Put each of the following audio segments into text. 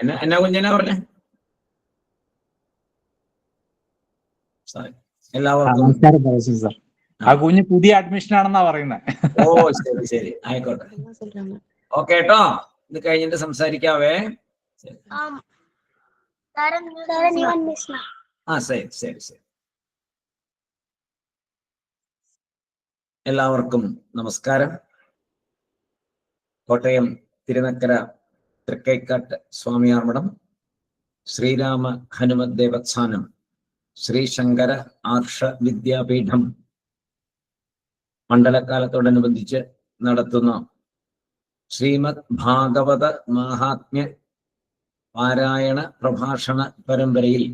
എന്നാ കുഞ്ഞനാ പറഞ്ഞേ? എല്ലാവർക്കും നമസ്കാരം സാർ. ആ കുഞ്ഞ് പുതിയ അഡ്മിഷൻ ആണെന്നാ പറയുന്നത്. ഓ ശരി ശരി, ആയിക്കോട്ടെ. ഓക്കെ കേട്ടോ, ഇത് കഴിഞ്ഞിട്ട് സംസാരിക്കാവേ. ആ ശരി ശരി ശരി. എല്ലാവർക്കും നമസ്കാരം. കോട്ടയം തിരുനക്കര തൃക്കൈക്കാട്ട് സ്വാമിയാർമഠം ശ്രീരാമ ഹനുമത് ദേവസ്ഥാനം ശ്രീ ശങ്കര ആർഷ വിദ്യാപീഠം മണ്ഡലകാലത്തോടനുബന്ധിച്ച് നടത്തുന്ന ശ്രീമദ് ഭാഗവത മാഹാത്മ്യ പാരായണ പ്രഭാഷണ പരമ്പരയിൽ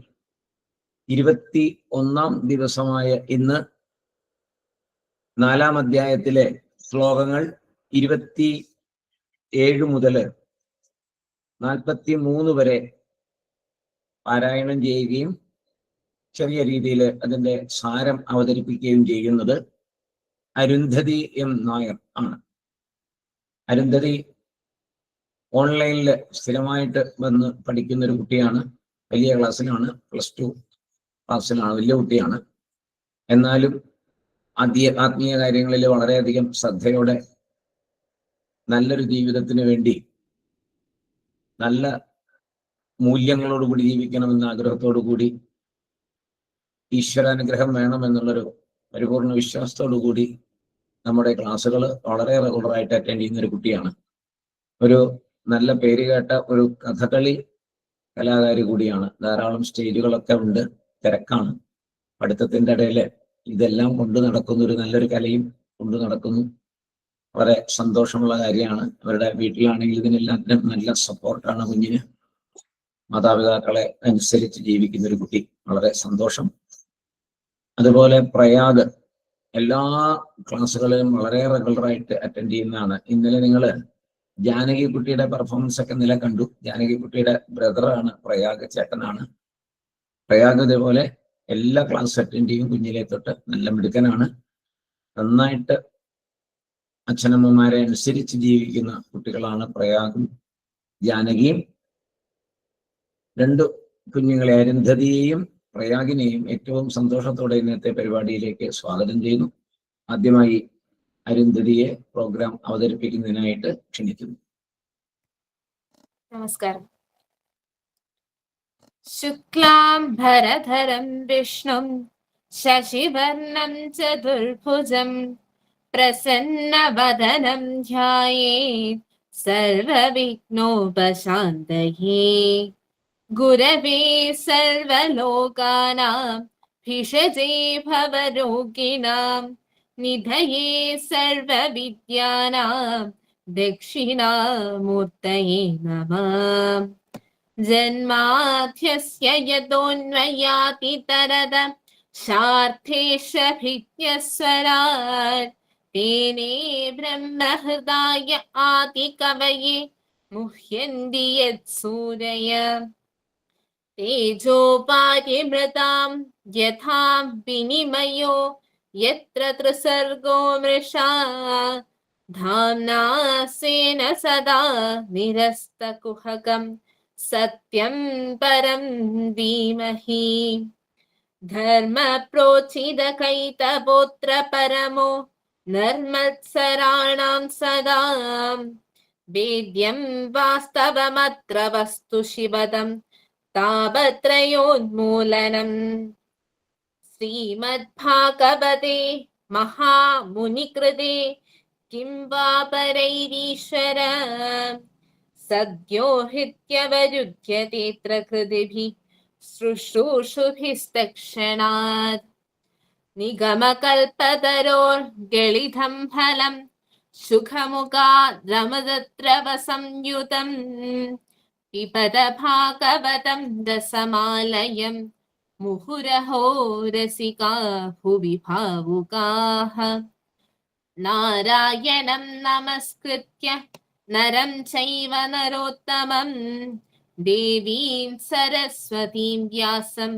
21-ാം ദിവസമായ ഇന്ന് 4-ാം അധ്യായത്തിലെ ശ്ലോകങ്ങൾ 27 മുതൽ 43 വരെ പാരായണം ചെയ്യുകയും ചെറിയ രീതിയിൽ അതിൻ്റെ സാരം അവതരിപ്പിക്കുകയും ചെയ്യുന്നത് അരുന്ധതി എം നായർ ആണ്. അരുന്ധതി ഓൺലൈനിൽ സ്ഥിരമായിട്ട് വന്ന് പഠിക്കുന്ന ഒരു കുട്ടിയാണ്. വലിയ ക്ലാസ്സിലാണ്, +2 ക്ലാസ്സിലാണ്, വലിയ കുട്ടിയാണ്. എന്നാലും ആത്മീയ കാര്യങ്ങളിൽ വളരെയധികം ശ്രദ്ധയോടെ നല്ലൊരു ജീവിതത്തിന് വേണ്ടി, നല്ല മൂല്യങ്ങളോടുകൂടി ജീവിക്കണമെന്ന ആഗ്രഹത്തോടു കൂടി, ഈശ്വരാനുഗ്രഹം വേണമെന്നുള്ളൊരു പരിപൂർണ വിശ്വാസത്തോടു കൂടി നമ്മുടെ ക്ലാസ്സുകൾ വളരെ റെഗുലറായിട്ട് അറ്റൻഡ് ചെയ്യുന്ന ഒരു കുട്ടിയാണ്. ഒരു നല്ല പേര് കേട്ട ഒരു കഥകളി കലാകാരി കൂടിയാണ്. ധാരാളം സ്റ്റേജുകളൊക്കെ ഉണ്ട്, തിരക്കാണ്. പഠിത്തത്തിൻ്റെ ഇടയിൽ ഇതെല്ലാം കൊണ്ടു നടക്കുന്ന ഒരു നല്ലൊരു കലയും കൊണ്ടു നടക്കുന്നു. വളരെ സന്തോഷമുള്ള കാര്യമാണ്. അവരുടെ വീട്ടിലാണെങ്കിൽ ഇതിനെല്ലാത്തിനും നല്ല സപ്പോർട്ടാണ് കുഞ്ഞിന്. മാതാപിതാക്കളെ അനുസരിച്ച് ജീവിക്കുന്ന ഒരു കുട്ടി, വളരെ സന്തോഷം. അതുപോലെ പ്രയാഗ് എല്ലാ ക്ലാസ്സുകളിലും വളരെ റെഗുലറായിട്ട് അറ്റൻഡ് ചെയ്യുന്നതാണ്. ഇന്നലെ നിങ്ങൾ ജാനകി കുട്ടിയുടെ പെർഫോമൻസ് ഒക്കെ ഇന്നലെ കണ്ടു. ജാനകി കുട്ടിയുടെ ബ്രദറാണ് പ്രയാഗ്, ചേട്ടനാണ്. പ്രയാഗ് ഇതേപോലെ എല്ലാ ക്ലാസ് അറ്റൻഡ് ചെയ്യും. കുഞ്ഞിലെ തൊട്ട് നല്ല മിടുക്കനാണ്. നന്നായിട്ട് അച്ഛനമ്മമാരെ അനുസരിച്ച് ജീവിക്കുന്ന കുട്ടികളാണ് പ്രയാഗും ജാനകിയും. 2 കുഞ്ഞുങ്ങളെ, അരുന്ധതിയെയും പ്രയാഗിനെയും ഏറ്റവും സന്തോഷത്തോടെ ഇന്നത്തെ പരിപാടിയിലേക്ക് സ്വാഗതം ചെയ്യുന്നു. ആദ്യമായി അരുന്ധതിയെ പ്രോഗ്രാം അവതരിപ്പിക്കുന്നതിനായിട്ട് ക്ഷണിക്കുന്നു. നമസ്കാരം. ശുക്ലാം ഭരധരം വിഷ്ണും ശശിവർണം ചതുർഭുജം പ്രസന്നവദനം ധ്യായേത് സർവവിഘ്നോപശാന്തയേ. ഗുരവേ സർവലോകാനാം ഭിഷജേ ഭവരോഗിണാം നിധയേ സർവവിദ്യാനാം ദക്ഷിണാമൂർത്തയേ നമഃ. ജന്മാദ്യസ്യ യതോന്വയാതിതരത ശാർഥേഷഭിജ്ഞസ്വരാട് തേനേ ബ്രഹ്മഹൃദായ ആദികവയേ മുഹ്യന്തി യത്സൂരയ. തേജോപാരിമൃതാം യഥാ വിനിമയോ യത്ര ത്രിസർഗോ മൃഷാ ധാംനാ സ്വേന സദാ നിരസ്തകുഹകം സത്യം പരം ധീമഹി. ധർമ്മപ്രോചിതകൈതപോത്ര പരമോ നിർമത്സരാണാം സദാ വേദ്യം വാസ്തവമത്ര വസ്തു ശിവദം താപത്രയോന്മൂലനം. ശ്രീമദ്ഭാഗവതേ മഹാമുനികൃതേ കിം വാ പരൈരീശ്വര സദ്യോ ഹൃത്യവരുധ്യതേത്ര കൃതിഭിഃ ശുശ്രൂഷുഭിസ്തക്ഷണാത്. നിഗമകൽപതരോർഗളിതം ഫലം സുഖമുഖാദ്രമദത്രവ സംയുതം പിബത ഭാഗവതം രസമാലയം മുഹുരഹോ രസികാ ഭുവി ഭാവുകാഃ. നാരായണം നമസ്കൃത്യ നരം ചൈവ നരോത്തമം ദേവീം സരസ്വതീം വ്യാസം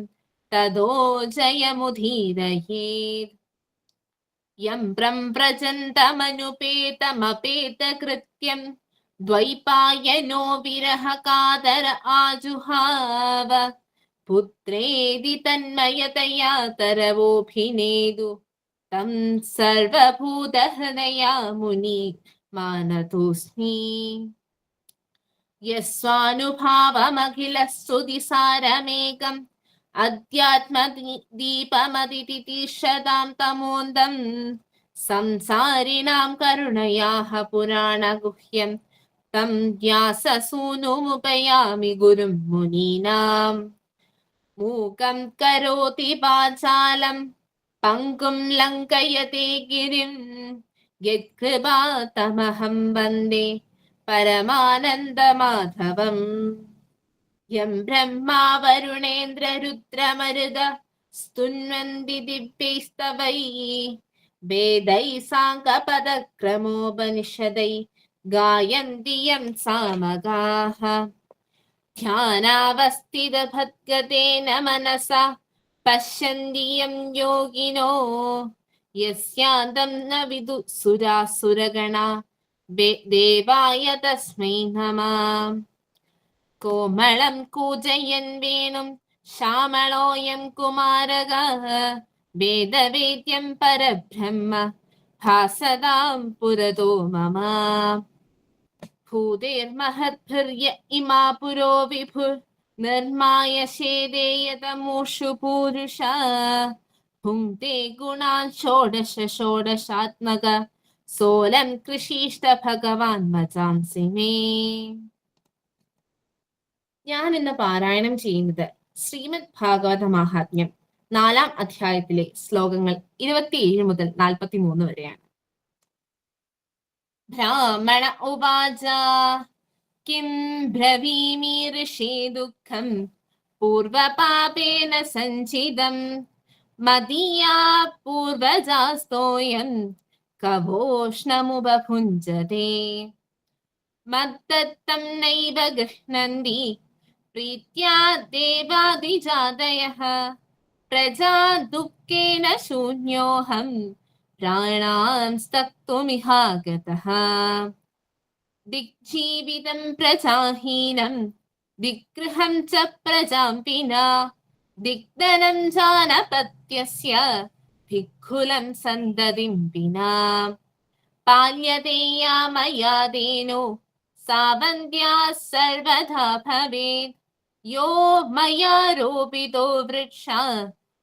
തതോ ജയമുദീരയേത്. യം പ്രംവ്രജന്തമനുപേതമപേതകൃത്യം ദ്വൈപായനോ വിരഹ കാതര ആജുഹാവ പുത്രേതി തന്മയതയാ തരവോഭിനേതു തം സർവഭൂതഹൃദയാ മുനി മാനതോസ്മി. യസ്വാനുഭാവമഖില സ്തുതിസാരമേകം അധ്യാത്മദീപമതിതിതിഷതാം തമോന്തം സംസാരിണാം കരുണയാഃ പുരാണഗുഹ്യം തം വ്യാസസൂനുമുപയാമി ഗുരും മുനീനാം. മൂകം കരോതി വാചാലം പങ്കും ലങ്കയത്തെ ഗിരിം യത്കൃപാതമഹം വന്ദേ പരമാനന്ദമാധവം. യം ബ്രഹ്മാ വരുണേന്ദ്രരുദ്രമരുത സ്തുന്വന്തി ദിവ്യൈസ്തവൈഃ വേദൈഃ സാംഗപദക്രമോപനിഷദൈഃ ഗായന്തി യം സാമഗാഃ. ധ്യാനാവസ്ഥിതഭദ്ഗതേന മനസാ പശ്യന്തി യം യോഗിനോ യസ്യാന്തം ന വിദുഃസുരാസുരഗണാ ദേവായ തസ്മൈ നമഃ. കോമളം കൂജയൻ വേണും ശ്യാമളോയം കുമാരകഃ വേദവേദ്യം പരബ്രഹ്മ ഭാസതാം പുരതോ മമ. ഭൂതേർമഹദ്ഭിര്യ ഇമാ പുരോ വിഭുർ നിർമായശേദേയതമൂഷു പൂരുഷ ഭുങ്ക്തേ ഗുണാൻ ഷോഡശ ഷോഡശാത്മക സോലം കൃഷീഷ്ട ഭഗവാൻ മജാംസി മേ. ഞാൻ ഇന്ന് പാരായണം ചെയ്യുന്നത് ശ്രീമദ് ഭാഗവത മഹാത്മ്യം 4-ാം അധ്യായത്തിലെ ശ്ലോകങ്ങൾ 27 മുതൽ 43 വരെയാണ്. ബ്രാഹ്മണ ഉവാച കിം ബ്രവീമി ഋഷി ദുഃഖം പൂർവപാപേന സഞ്ചിതം മദീയാ പൂർവജാസ്തോയം കവോഷ്ണമുപഭുഞ്ജതേ മദ്ദത്തം നൈവ ഗൃഹ്ണന്തി പ്രീത്യാ ദേവാദിജാതയഃ പ്രജാ ദുഃഖേന ശൂന്യോഹം പ്രാണാൻ സ്തക്തുമിഹാഗതഃ. ദിഗ്ജീവിതം പ്രജാഹീനം ദിഗ്ഗൃഹം ച പ്രജാം വിനാ ദിഗ്ധനം ജാനപത്യസ്യ ഭിക്കുലം സന്തതിം വിനാ പാല്യതേ യാമയാദേനോ സാവന്ത്യാ സർവദാ ഭവേത് യോ മയാ രോപിതോ വൃക്ഷാ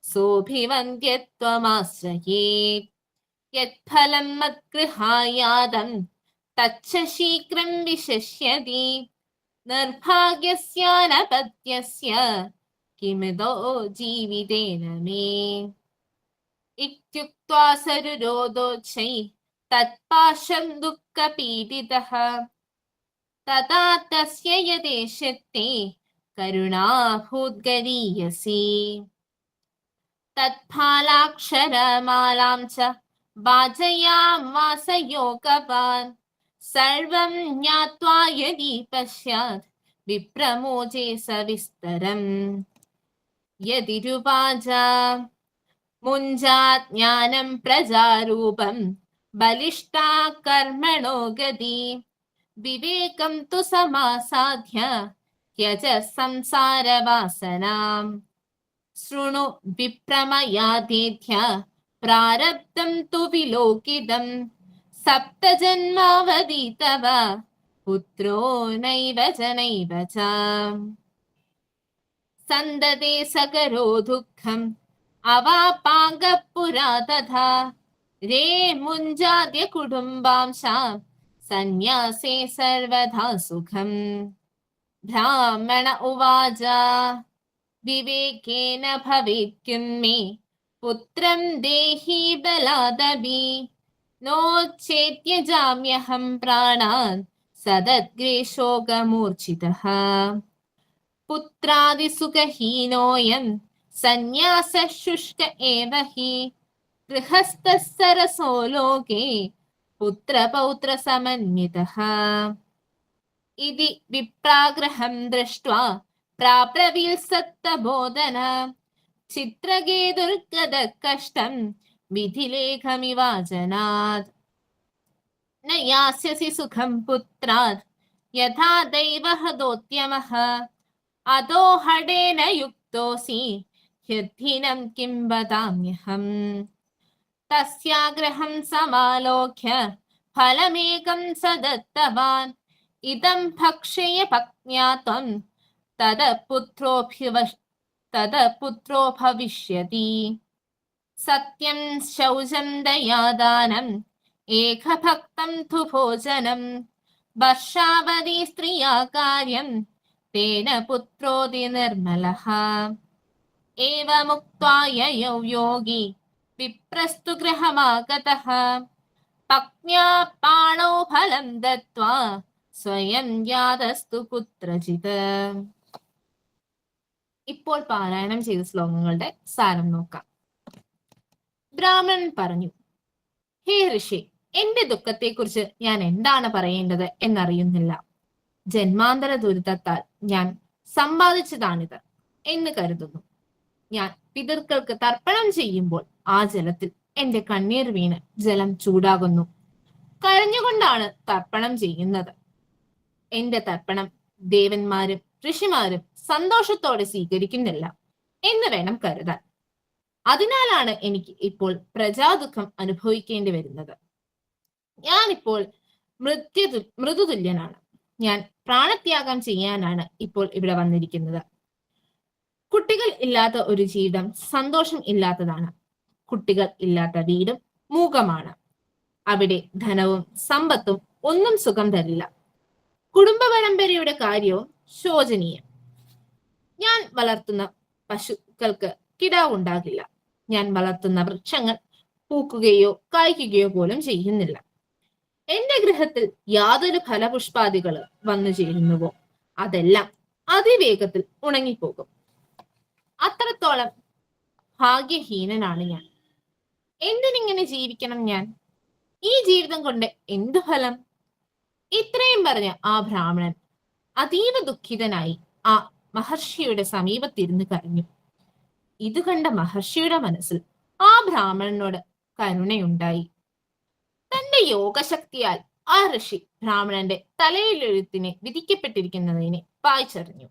സോഭിവന്ദ്യത്വമാശ്രയേത് യത്ഫലം മദ്ഗൃഹായാദം തച്ഛ ശീഘ്രം വിശസ്യതി നിർഭാഗ്യസ്യാനപത്യസ്യ കിമിതോ ജീവിതേന മേ. ഇത്യുക്ത്വാ സരുരോദോച്ഛൈ തത്പാശം ദുഃഖപീഡിതഃ തഥാ തസ്യ യദേഷ്യത്തെ കരുണാഭൂദ്ഗരീയസി. തത്ഫലാക്ഷരമാലാം ച വാചയാമാസയോഗവാൻ സർവം ജ്ഞാത്വാ യദി പശ്യാത് വിപ്രമോചേ സവിസ്തരം. യദിരുവാച മുഞ്ചാത് ജ്ഞാനം പ്രജാരൂപം ബലിഷ്ഠാ കർമ്മണോ ഗതി വിവേകം തു സമാസാധ്യ ത്യജ സംസാരവാസനാം. ശൃണു വിപ്രമയാദേധ്യ പ്രാരബ്ധം തു വിലോകിതം സപ്തജന്മാവധി തവ പുത്രോ നൈവ ജനൈവ ച. സന്തതേ സകരോ ദുഃഖം അവാപാംഗപുരാ തഥാ രേ മുഞ്ചാദ്യ കുടുംബാംശാം സന്യാസേ സർവദാ സുഖം. ബ്രാഹ്മണ ഉവാച വിവേകേന ഭവേത്കിം പുത്രം ദേഹി ബലാദപി നോച്ഛേത്യജാമ്യഹം പ്രാണാൻ സദഗ്രേ ശോകമൂർച്ഛിതഃ. പുത്രാദിസുഖഹീനോയം സന്യാസഃ ശുഷ്ക ഏവ ഹി ഗൃഹസ്ഥഃ സരസോ ലോകേ പുത്രപൗത്രസമന്വിതഃ. ഇതി വിപ്രാഗ്രഹം ദൃഷ്ട്വാ പ്രാപ്രവിൽസത്തബോധന ചിത്രകേതുർഗത കഷ്ടം വിധിലേഖമിവാജനാത്. ന യാസ്യസി സുഖം പുത്രാത് യഥാ ദൈവഹദോദ്യമഃ അതോ ഹടേന യുക്തോസി ഹ്യദ്ധിനം കിം വദാമ്യഹം തസ്യാഗ്രഹം സമാലോക്യ ഫലമേകം സദത്തവാൻ ഇദം ഭക്ഷയ പജ്ഞാത്വം തദ പുത്രോ ഭവിഷ്യതി സത്യം ശൗചം ദയാദാനം ഏകഭക്തം തു ഭോജനം വർഷാവധി സ്ത്രീയാ കാര്യം തേന പുത്രോതി നിർമ്മലഃ ഏവമുക്ത്വാ യയോ യോഗി വിപ്രസ്തു ഗൃഹമാഗതഃ പജ്ഞാ പാണോ ഫലം ദത്വാ സ്വയം യാതസ്തു കുത്രചിത്. ഇപ്പോൾ പാരായണം ചെയ്ത ശ്ലോകങ്ങളുടെ സാരം നോക്കാം. ബ്രാഹ്മണൻ പറഞ്ഞു, ഹേ ഋഷി, എന്റെ ദുഃഖത്തെക്കുറിച്ച് ഞാൻ എന്താണ് പറയേണ്ടത് എന്നറിയുന്നില്ല. ജന്മാന്തര ദുരിതത്താൽ ഞാൻ സമ്പാദിച്ചതാണിത് എന്ന് കരുതുന്നു. ഞാൻ പിതൃക്കൾക്ക് തർപ്പണം ചെയ്യുമ്പോൾ ആ ജലത്തിൽ എന്റെ കണ്ണീർ വീണ് ജലം ചൂടാകുന്നു. കരഞ്ഞുകൊണ്ടാണ് തർപ്പണം ചെയ്യുന്നത്. എന്റെ തർപ്പണം ദേവന്മാരും ഋഷിമാരും സന്തോഷത്തോടെ സ്വീകരിക്കുന്നില്ല എന്ന് വേണം കരുതാൻ. അതിനാലാണ് എനിക്ക് ഇപ്പോൾ പ്രജാദുഃഖം അനുഭവിക്കേണ്ടി വരുന്നത്. ഞാനിപ്പോൾ മൃദുതുല്യനാണ്. ഞാൻ പ്രാണത്യാഗം ചെയ്യാനാണ് ഇപ്പോൾ ഇവിടെ വന്നിരിക്കുന്നത്. കുട്ടികൾ ഇല്ലാത്ത ഒരു ജീവിതം സന്തോഷം ഇല്ലാത്തതാണ്. കുട്ടികൾ ഇല്ലാത്ത വീടും മൂകമാണ്. അവിടെ ധനവും സമ്പത്തും ഒന്നും സുഖം തരില്ല. കുടുംബ പരമ്പരയുടെ കാര്യവും ശോചനീയം. ഞാൻ വളർത്തുന്ന പശുക്കൾക്ക് കിടാവുണ്ടാകില്ല. ഞാൻ വളർത്തുന്ന വൃക്ഷങ്ങൾ പൂക്കുകയോ കായ്ക്കുകയോ പോലും ചെയ്യുന്നില്ല. എന്റെ ഗൃഹത്തിൽ യാതൊരു ഫലപുഷ്പാദികൾ വന്നു ചേരുന്നുവോ അതെല്ലാം അതിവേഗത്തിൽ ഉണങ്ങിപ്പോകും. അത്രത്തോളം ഭാഗ്യഹീനനാണ് ഞാൻ. എന്തിനിങ്ങനെ ജീവിക്കണം ഞാൻ? ഈ ജീവിതം കൊണ്ട് എന്തു ഫലം? ഇത്രയും പറഞ്ഞ ആ ബ്രാഹ്മണൻ അതീവ ദുഃഖിതനായി ആ മഹർഷിയുടെ സമീപത്തിരുന്ന് കരഞ്ഞു. ഇത് കണ്ട മഹർഷിയുടെ മനസ്സിൽ ആ ബ്രാഹ്മണനോട് കരുണയുണ്ടായി. തന്റെ യോഗശക്തിയാൽ ആ ഋഷി ബ്രാഹ്മണന്റെ തലയിലെഴുത്തിനെ വിധിക്കപ്പെട്ടിരിക്കുന്നതിനെ വായിച്ചറിഞ്ഞു.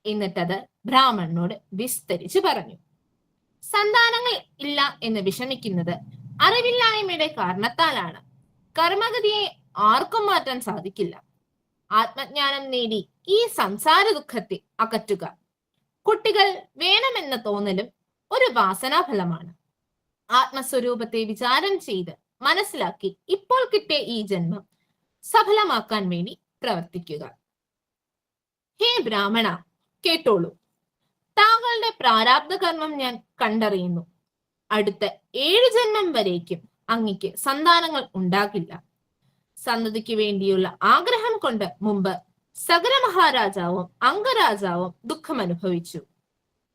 എന്നിട്ടത് ബ്രാഹ്മണനോട് വിസ്തരിച്ച് പറഞ്ഞു. സന്താനങ്ങൾ ഇല്ല എന്ന് വിഷമിക്കുന്നത് അറിവില്ലായ്മയുടെ കാരണത്താലാണ്. കർമ്മഗതിയെ ആർക്കും മാറ്റാൻ സാധിക്കില്ല. ആത്മജ്ഞാനം നേടി ഈ സംസാര ദുഃഖത്തെ അകറ്റുക. കുട്ടികൾ വേണമെന്ന തോന്നലും ഒരു വാസനാഫലമാണ്. ആത്മസ്വരൂപത്തെ വിചാരം ചെയ്ത് മനസ്സിലാക്കി ഇപ്പോൾ കിട്ടിയ ഈ ജന്മം സഫലമാക്കാൻ വേണ്ടി പ്രവർത്തിക്കുക. ഹേ ബ്രാഹ്മണ, കേട്ടോളൂ. താങ്കളുടെ പ്രാരാബ്ധ കർമ്മം ഞാൻ കണ്ടറിയുന്നു. അടുത്ത 7 ജന്മം വരേക്കും അങ്ങയ്ക്ക് സന്താനങ്ങൾ ഉണ്ടാകില്ല. സന്തതിക്ക് വേണ്ടിയുള്ള ആഗ്രഹം കൊണ്ട് മുമ്പ് സഗര മഹാരാജാവും അംഗരാജാവും ദുഃഖം അനുഭവിച്ചു.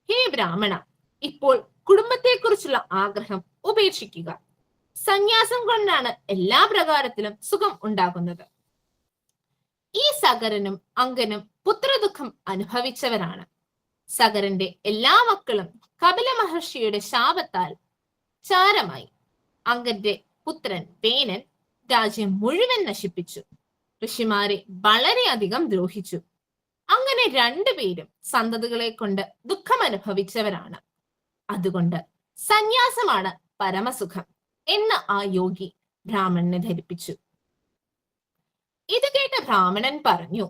ഹേ ബ്രാഹ്മണ, ഇപ്പോൾ കുടുംബത്തെക്കുറിച്ചുള്ള ആഗ്രഹം ഉപേക്ഷിക്കുക. സന്യാസം കൊണ്ടാണ് എല്ലാ പ്രകാരത്തിലും സുഖം ഉണ്ടാകുന്നത്. ഈ സഗരനും അംഗനും പുത്രദുഃഖം അനുഭവിച്ചവരാണ്. സഗരന്റെ എല്ലാ മക്കളും കപില മഹർഷിയുടെ ശാപത്താൽ ചാരമായി. അംഗന്റെ പുത്രൻ വേനൻ രാജ്യം മുഴുവൻ നശിപ്പിച്ചു. ഋഷിമാരെ വളരെയധികം ദ്രോഹിച്ചു. അങ്ങനെ 2 പേരും സന്തതികളെ കൊണ്ട് ദുഃഖം അനുഭവിച്ചവരാണ്. അതുകൊണ്ട് സന്യാസമാണ് പരമസുഖം എന്ന് ആ യോഗി ബ്രാഹ്മണനെ ധരിപ്പിച്ചു. ഇത് കേട്ട ബ്രാഹ്മണൻ പറഞ്ഞു,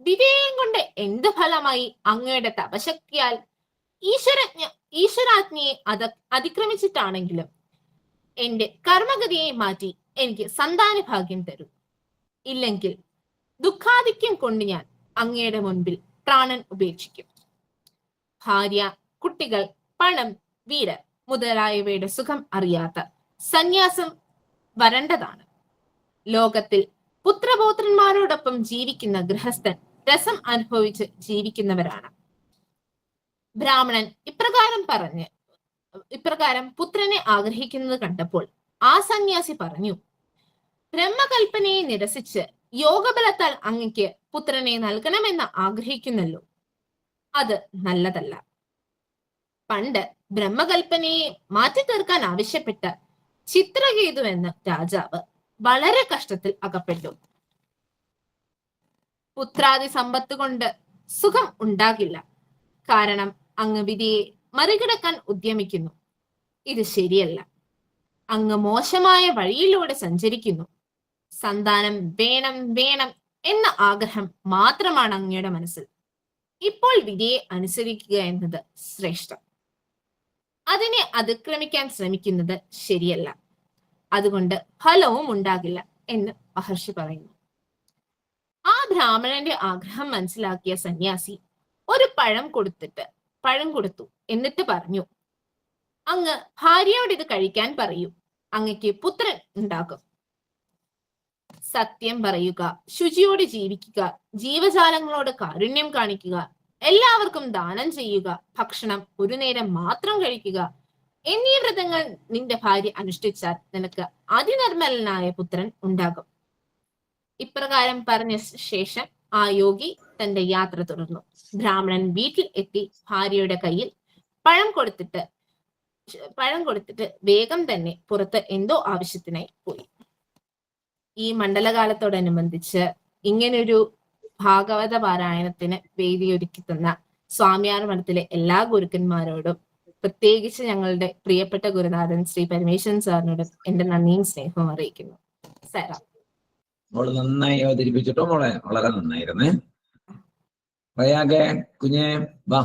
വിവേകം കൊണ്ട് എന്ത് ഫലമായി? അങ്ങയുടെ തപശക്തിയാൽ ഈശ്വരാജ്ഞയെ അതിക്രമിച്ചിട്ടാണെങ്കിലും എന്റെ കർമ്മഗതിയെ മാറ്റി എനിക്ക് സന്താന ഭാഗ്യം തരൂ. ഇല്ലെങ്കിൽ ദുഃഖാധിക്യം കൊണ്ട് ഞാൻ അങ്ങയുടെ മുൻപിൽ പ്രാണൻ ഉപേക്ഷിക്കും. ഭാര്യ, കുട്ടികൾ, പണം, വീട് മുതലായവയുടെ സുഖം അറിയാത്ത സന്യാസം വരേണ്ടതാണ്. ലോകത്തിൽ പുത്രപൗത്രന്മാരോടൊപ്പം ജീവിക്കുന്ന ഗൃഹസ്ഥൻ രസം അനുഭവിച്ച് ജീവിക്കുന്നവരാണ്. ബ്രാഹ്മണൻ ഇപ്രകാരം പുത്രനെ ആഗ്രഹിക്കുന്നത് കണ്ടപ്പോൾ ആ സന്യാസി പറഞ്ഞു, ബ്രഹ്മകൽപ്പനയെ നിരസിച്ച് യോഗബലത്താൽ അങ്ങയ്ക്ക് പുത്രനെ നൽകണമെന്ന് ആഗ്രഹിക്കുന്നല്ലോ, അത് നല്ലതല്ല. പണ്ട് ബ്രഹ്മകൽപ്പനയെ മാറ്റി തീർക്കാൻ ആവശ്യപ്പെട്ട ചിത്രകേതു എന്ന രാജാവ് വളരെ കഷ്ടത്തിൽ അകപ്പെട്ടു. പുത്രാദി സമ്പത്ത് കൊണ്ട് സുഖം ഉണ്ടാകില്ല. കാരണം അങ്ങ് വിധിയെ മറികടക്കാൻ ഉദ്യമിക്കുന്നു. ഇത് ശരിയല്ല. അങ്ങ് മോശമായ വഴിയിലൂടെ സഞ്ചരിക്കുന്നു. സന്താനം വേണം വേണം എന്ന ആഗ്രഹം മാത്രമാണ് അങ്ങയുടെ മനസ്സിൽ. ഇപ്പോൾ വിധിയെ അനുസരിക്കുക എന്നത് ശ്രേഷ്ഠം. അതിനെ അതിക്രമിക്കാൻ ശ്രമിക്കുന്നത് ശരിയല്ല. അതുകൊണ്ട് ഫലവും ഉണ്ടാകില്ല എന്ന് മഹർഷി പറയുന്നു. ആ ബ്രാഹ്മണന്റെ ആഗ്രഹം മനസ്സിലാക്കിയ സന്യാസി ഒരു പഴം കൊടുത്തു. എന്നിട്ട് പറഞ്ഞു, അങ്ങ് ഭാര്യയോട് ഇത് കഴിക്കാൻ പറയൂ. അങ്ങക്ക് പുത്രൻ ഉണ്ടാകും. സത്യം പറയുക, ശുചിയോടെ ജീവിക്കുക, ജീവജാലങ്ങളോട് കാരുണ്യം കാണിക്കുക, എല്ലാവർക്കും ദാനം ചെയ്യുക, ഭക്ഷണം ഒരു നേരം മാത്രം കഴിക്കുക എന്നീ വ്രതങ്ങൾ നിന്റെ ഭാര്യ അനുഷ്ഠിച്ചാൽ നിനക്ക് അതിനിർമ്മലനായ പുത്രൻ ഉണ്ടാകും. ഇപ്രകാരം പറഞ്ഞ ശേഷം ആ യോഗി തന്റെ യാത്ര തുടർന്നു. ബ്രാഹ്മണൻ വീട്ടിൽ എത്തി ഭാര്യയുടെ കയ്യിൽ പഴം കൊടുത്തിട്ട് വേഗം തന്നെ പുറത്ത് എന്തോ ആവശ്യത്തിനായി പോയി. ഈ മണ്ഡലകാലത്തോടനുബന്ധിച്ച് ഇങ്ങനൊരു ഭാഗവത പാരായണത്തിന് വേദിയൊരുക്കി തന്ന സ്വാമിയാർ മഠത്തിലെ എല്ലാ ഗുരുക്കന്മാരോടും, പ്രത്യേകിച്ച് ഞങ്ങളുടെ പ്രിയപ്പെട്ട ഗുരുനാഥൻ ശ്രീ പരമേശ്വരൻ സാറിനോടും എന്റെ നന്ദിയും സ്നേഹവും അറിയിക്കുന്നു. സലാം. മോള് നന്നായി അവതരിപ്പിച്ചിട്ടോ മോളെ, വളരെ നന്നായിരുന്നേ. പറയാകെ കുഞ്ഞെ വാ.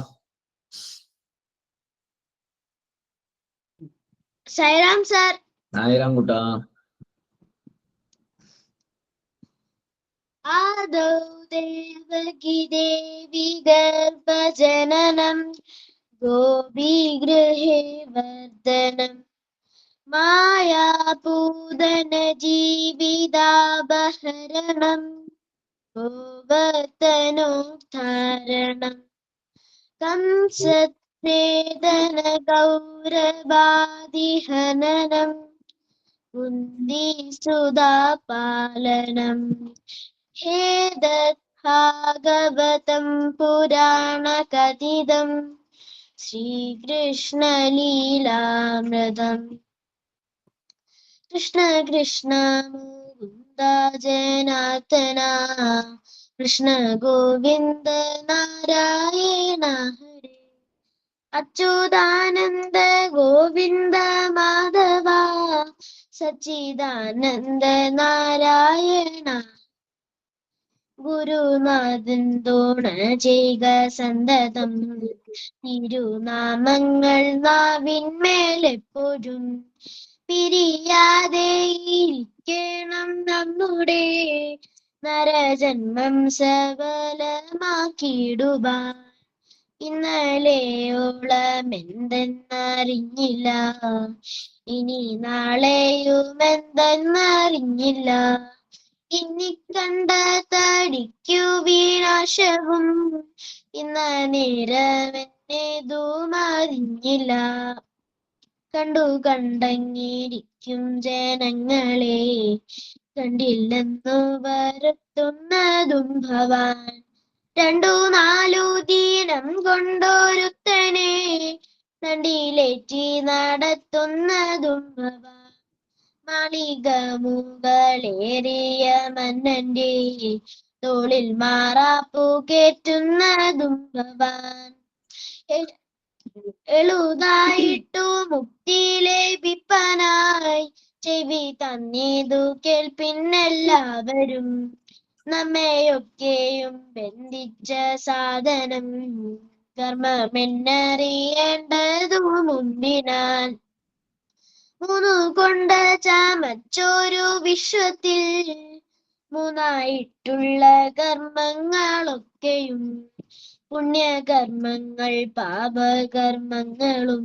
സൈറാം സാർ. നായരാം കുട്ടാ. ആദൗ ദേവകി ദേവി ഗർഭജനനം ഗോപീഗൃഹേ വർദ്ധനം മായാപൂതന ജീവിതാപഹരണം ഗോവർത്തനോദ്ധാരണം കംസച്ഛേദന കൗരവാദിഹനനം കുന്തിസുതാപാലനം ഭാഗവതം പുരാണകഥിതം ശ്രീകൃഷ്ണലീലാമൃതം. കൃഷ്ണ കൃഷ്ണ മുകുന്ദ ജനാർദ്ദന കൃഷ്ണ ഗോവിന്ദ നാരായണ ഹരേ അച്യുതാനന്ദ ഗോവിന്ദ മാധവ സച്ചിദാനന്ദ നാരായണ. ഗുരുനാഥൻ തോണ ചെയ്യുക സന്തതം തിരുനാമങ്ങൾ നാവിന്മേലെപ്പോഴും പിരിയാതെ ഇരിക്കണം നമ്മുടെ നരജന്മം സഫലമാക്കിയിടുവാൻ. ഇന്നലെയോളം എന്തെന്നറിഞ്ഞില്ല, ഇനി നാളെയും എന്തെന്നറിഞ്ഞില്ല. ഇന്നിക്കണ്ട തടിക്കു വിനാശവും ഇന്ന നേരമെന്നേതും അറിഞ്ഞില്ല. കണ്ടങ്ങിരിക്കും ജനങ്ങളെ കണ്ടില്ലെന്നു വരുത്തുന്നതും ഭവാൻ. 2-4 ദിനം കൊണ്ടൊരുത്തനെ തണ്ടിലേറ്റി നടത്തുന്നതും ഭവാൻ. മാളിക മുകളേറിയ മന്നന്റെ തോളിൽ മാറാപ്പു കേറ്റുന്നതും ഭവാൻ. എളുതായിട്ടു മുക്തി ലഭിപ്പാനായി ചെവി തന്നീതു കേൾപ്പിന്നെല്ലാവരും. നമ്മയൊക്കെയും ബന്ധിച്ച സാധനം കർമ്മമെന്നറിയേണ്ടതു മുൻപിനാൽ. 3 കൊണ്ട് ചമച്ചൊരു വിശ്വത്തിൽ 3ആയിട്ടുള്ള കർമ്മങ്ങളൊക്കെയും പുണ്യകർമ്മങ്ങൾ പാപകർമ്മങ്ങളും.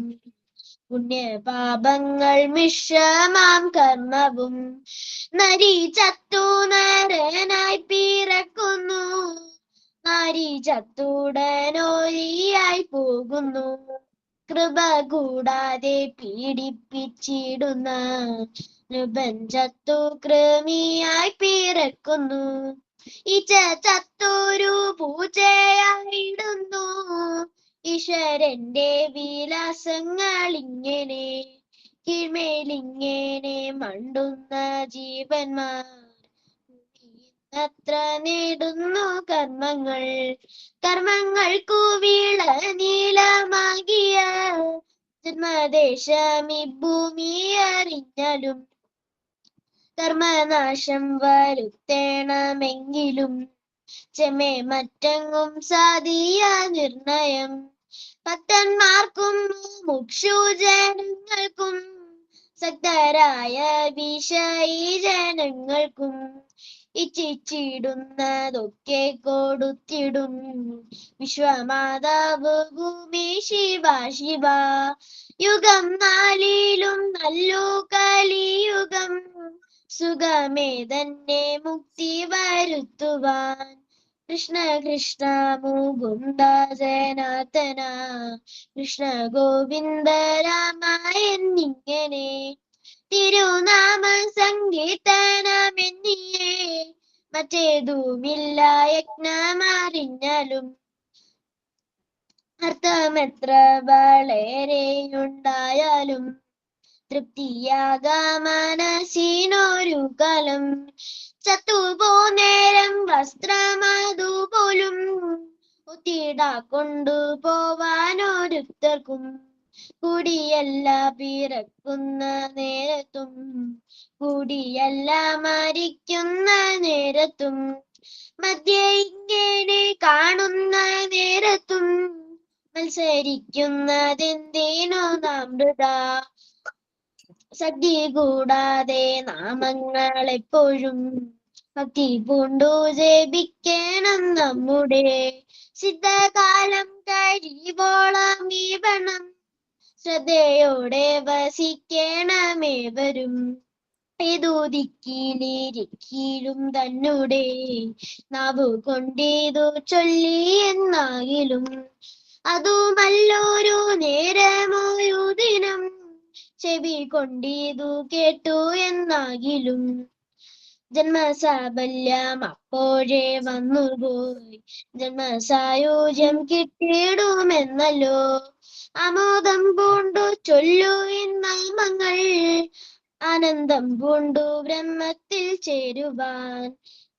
പുണ്യപാപങ്ങൾ മിശ്രമാം കർമ്മവും. നരി ചത്തു നരനായി പിറക്കുന്നു, നാരി ചത്തുടനോരിയായി പോകുന്നു. കൃപ കൂടാതെ പീഡിപ്പിച്ചിടുന്ന നൃപൻ ചത്തു കൃമിയായി പിറക്കുന്നു. ഈച്ച ചത്തൊരു പൂച്ചയായിടുന്നു. ഈശ്വരന്റെ വിലാസങ്ങളിങ്ങനെ കീഴ്മേലിങ്ങനെ മണ്ടുന്ന ജീവന്മാർ അത്ര നേടുന്നു കർമ്മങ്ങൾ. കർമ്മങ്ങൾക്കു വീള നീളമാകിയ ജന്മദേശമി ഭൂമി അറിഞ്ഞാലും കർമ്മനാശം വരുത്തേണമെങ്കിലും ചെമ്മേ മറ്റെങ്ങും സാധിയ നിർണയം. ഭക്തന്മാർക്കും മുക്ഷുജനങ്ങൾക്കും സക്തരായ വിഷയി ജനങ്ങൾക്കും ഇച്ഛിച്ചിടുന്നതൊക്കെ കൊടുത്തിടും വിശ്വമാതാവ് ഭൂമി ശിവ ശിവ. യുഗം നാലിലും നല്ലു കലിയുഗം സുഖമേ തന്നെ മുക്തി വരുത്തുവാൻ. കൃഷ്ണ കൃഷ്ണ മുകുന്ദ ജനാർദ്ദന കൃഷ്ണ ഗോവിന്ദ രാമ എന്നിങ്ങനെ തിരുനാമ സങ്കീർത്തനമെന്നിയേ മറ്റേതുമില്ല യജ്ഞമറിഞ്ഞാലും. അർത്ഥമെത്ര വളരെയുണ്ടായാലും തൃപ്തിയാകാം മനസ്സിനൊരു കാലം. ചത്തുപോന്നേരം വസ്ത്രമതുപോലും ഒത്തിടാ കൊണ്ടുപോവാനോരുത്തർക്കും കൂടിയല്ല പിറക്കുന്ന നേരത്തും കൂടിയല്ല മരിക്കുന്ന നേരത്തും മധ്യേ ഇങ്ങനെ കാണുന്ന നേരത്തും മത്സരിക്കുന്നതെന്തേനോ നാം വൃഥാ. സഖി കൂടാതെ നാമങ്ങൾ എപ്പോഴും ഭക്തി പൂണ്ടു ജപിക്കണം നമ്മുടെ. സിദ്ധകാലം കഴിവോളം ഈ വണം ശ്രദ്ധയോടെ വസിക്കണമേവരും. ഏതു ദിക്കിലിരിക്കീഴും തന്നൂടെ നാവു കൊണ്ടിതു ചൊല്ലി എന്നാകിലും അതുമല്ലൊരു നേരമൊരു ദിനം ചെവി കൊണ്ടിതു കേട്ടു എന്നാകിലും. ജന്മസാഫല്യം അപ്പോഴേ വന്നുപോയി ജന്മസായുജ്യം കിട്ടിയിടുമെന്നല്ലോ. ആമോദം പൂണ്ടു ചൊല്ലു നാമങ്ങൾ ആനന്ദം പൂണ്ടു ബ്രഹ്മത്തിൽ ചേരുവാൻ.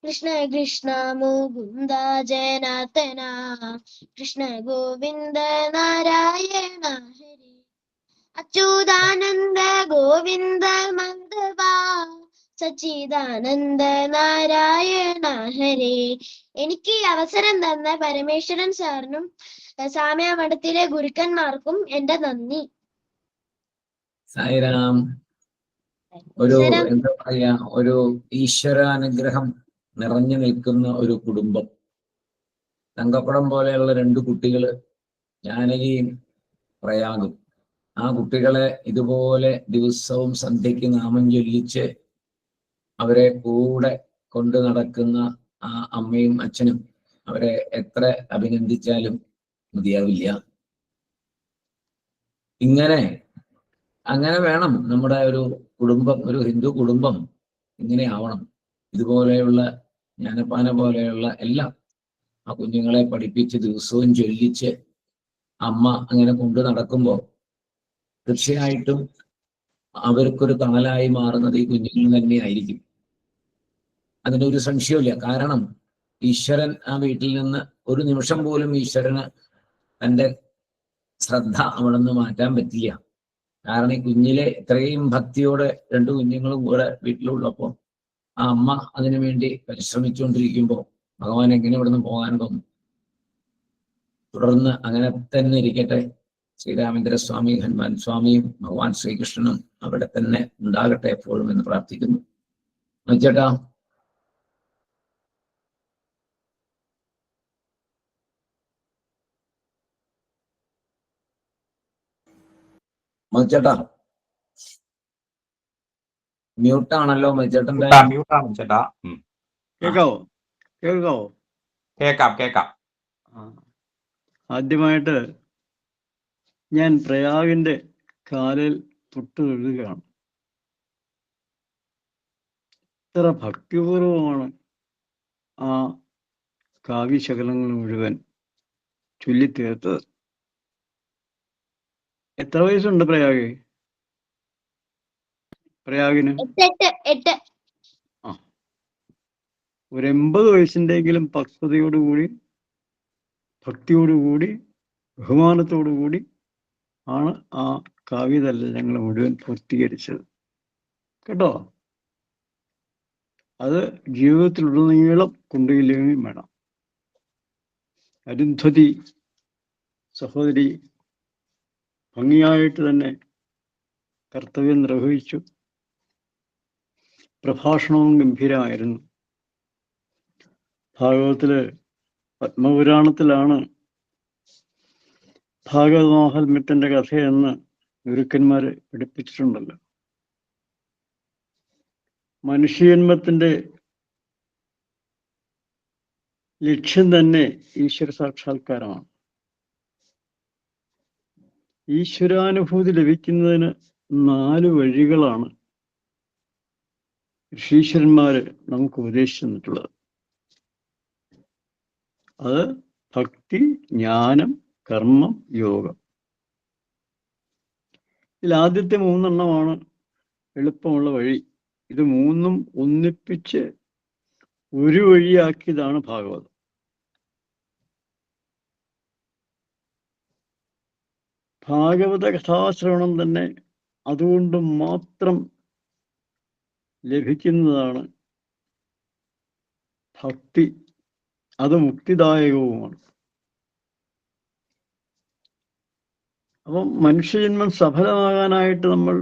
കൃഷ്ണ കൃഷ്ണ മുകുന്ദ ജനാർദ്ദന കൃഷ്ണ ഗോവിന്ദ നാരായണ ഹരി. അച്യുതാനന്ദ ഗോവിന്ദ മാധവ സച്ചിദാനന്ദ നാരായണ ഹരേ. എനിക്ക് അവസരം തന്ന പരമേശ്വരൻ സാറിനും സാമ്യ മഠത്തിലെ ഗുരുക്കന്മാർക്കും എന്റെ നന്ദി. സായിരാം. ഒരു എന്താ പറയാ, ഒരു ഈശ്വരാനുഗ്രഹം നിറഞ്ഞു നിൽക്കുന്ന ഒരു കുടുംബം. തങ്കപ്പടം പോലെയുള്ള 2 കുട്ടികള്, ജാനകിയും പ്രയാഗും. ആ കുട്ടികളെ ഇതുപോലെ ദിവസവും സന്ധ്യയ്ക്ക് നാമം ചൊല്ലിച്ച് അവരെ കൂടെ കൊണ്ടു നടക്കുന്ന ആ അമ്മയും അച്ഛനും, അവരെ എത്ര അഭിനന്ദിച്ചാലും മതിയാവില്ല. അങ്ങനെ വേണം നമ്മുടെ ഒരു കുടുംബം, ഒരു ഹിന്ദു കുടുംബം ഇങ്ങനെ ആവണം. ഇതുപോലെയുള്ള ജ്ഞാനപ്പാന പോലെയുള്ള എല്ലാം ആ കുഞ്ഞുങ്ങളെ പഠിപ്പിച്ച് ദിവസവും ചൊല്ലിച്ച് അമ്മ അങ്ങനെ കൊണ്ടു നടക്കുമ്പോൾ തീർച്ചയായിട്ടും അവർക്കൊരു തണലായി മാറുന്നത് ഈ കുഞ്ഞുങ്ങൾ തന്നെയായിരിക്കും. അതിനൊരു സംശയമില്ല. കാരണം ഈശ്വരൻ ആ വീട്ടിൽ നിന്ന് ഒരു നിമിഷം പോലും ഈശ്വരന് തൻ്റെ ശ്രദ്ധ അവിടെ നിന്ന് മാറ്റാൻ പറ്റില്ല. കാരണം ഈ കുഞ്ഞിലെ ഇത്രയും ഭക്തിയോടെ 2 കുഞ്ഞുങ്ങളും കൂടെ വീട്ടിലുള്ളപ്പോൾ ആ അമ്മ അതിനു വേണ്ടി പരിശ്രമിച്ചുകൊണ്ടിരിക്കുമ്പോൾ ഭഗവാൻ എങ്ങനെ ഇവിടെ നിന്ന് പോകാൻ തോന്നും? തുടർന്ന് അങ്ങനെ തന്നെ ഇരിക്കട്ടെ. ശ്രീരാമേന്ദ്ര സ്വാമി, ഹനുമാൻ സ്വാമിയും ഭഗവാൻ ശ്രീകൃഷ്ണനും അവിടെ തന്നെ ഉണ്ടാകട്ടെ എപ്പോഴും എന്ന് പ്രാർത്ഥിക്കുന്നു. ചേട്ടാ, മതിച്ചേട്ടാ മ്യൂട്ടാണല്ലോ. മതിച്ചേട്ടന്റെ മ്യൂട്ടാണ് ചേട്ടാ. കേൾക്കാവോ? കേക്കാം. ആദ്യമായിട്ട് ഞാൻ പ്രയാഗിന്റെ കാലിൽ തൊട്ട് എഴുതുകയാണ്. ഇത്ര ഭക്തിപൂർവമാണ് ആ കാവ്യശകലങ്ങൾ മുഴുവൻ ചൊല്ലിത്തീർത്തത്. എത്ര വയസ്സുണ്ട് പ്രയാഗിന്? 8. ആ, ഒരു 80 വയസ്സിൻ്റെയെങ്കിലും പക്വതയോടുകൂടി, ഭക്തിയോടുകൂടി, ബഹുമാനത്തോടുകൂടി ആണ് ആ കാവ്യതലങ്ങൾ മുഴുവൻ പൂർത്തീകരിച്ചത് കേട്ടോ. അത് ജീവിതത്തിലുടനീളം കൊണ്ടുചെല്ലുകയും വേണം. അരുന്ധതി സഹോദരി ഭംഗിയായിട്ട് തന്നെ കർത്തവ്യം നിർവഹിച്ചു. പ്രഭാഷണവും ഗംഭീരമായിരുന്നു. ഭാഗവതത്തില് പത്മപുരാണത്തിലാണ് ഭാഗവതമാഹാത്മ്യത്തിന്റെ കഥയെന്ന് ഗുരുക്കന്മാര് പഠിപ്പിച്ചിട്ടുണ്ടല്ലോ. മനുഷ്യജന്മത്തിന്റെ ലക്ഷ്യം തന്നെ ഈശ്വര സാക്ഷാത്കാരമാണ്. ഈശ്വരാനുഭൂതി ലഭിക്കുന്നതിന് 4 വഴികളാണ് ഋഷീശ്വരന്മാര് നമുക്ക് ഉപദേശിച്ചു തന്നിട്ടുള്ളത്. അത് ഭക്തി, ജ്ഞാനം, കർമ്മം, യോഗം. ഇതിൽ ആദ്യത്തെ 3 എളുപ്പമുള്ള വഴി. ഇത് 3 ഒന്നിപ്പിച്ച് ഒരു വഴിയാക്കിയതാണ് ഭാഗവതം. ഭാഗവത കഥാശ്രവണം തന്നെ അതുകൊണ്ട് മാത്രം ലഭിക്കുന്നതാണ് ഭക്തി. അത് മുക്തിദായകവുമാണ്. അപ്പം മനുഷ്യജന്മം സഫലമാകാനായിട്ട് നമ്മൾ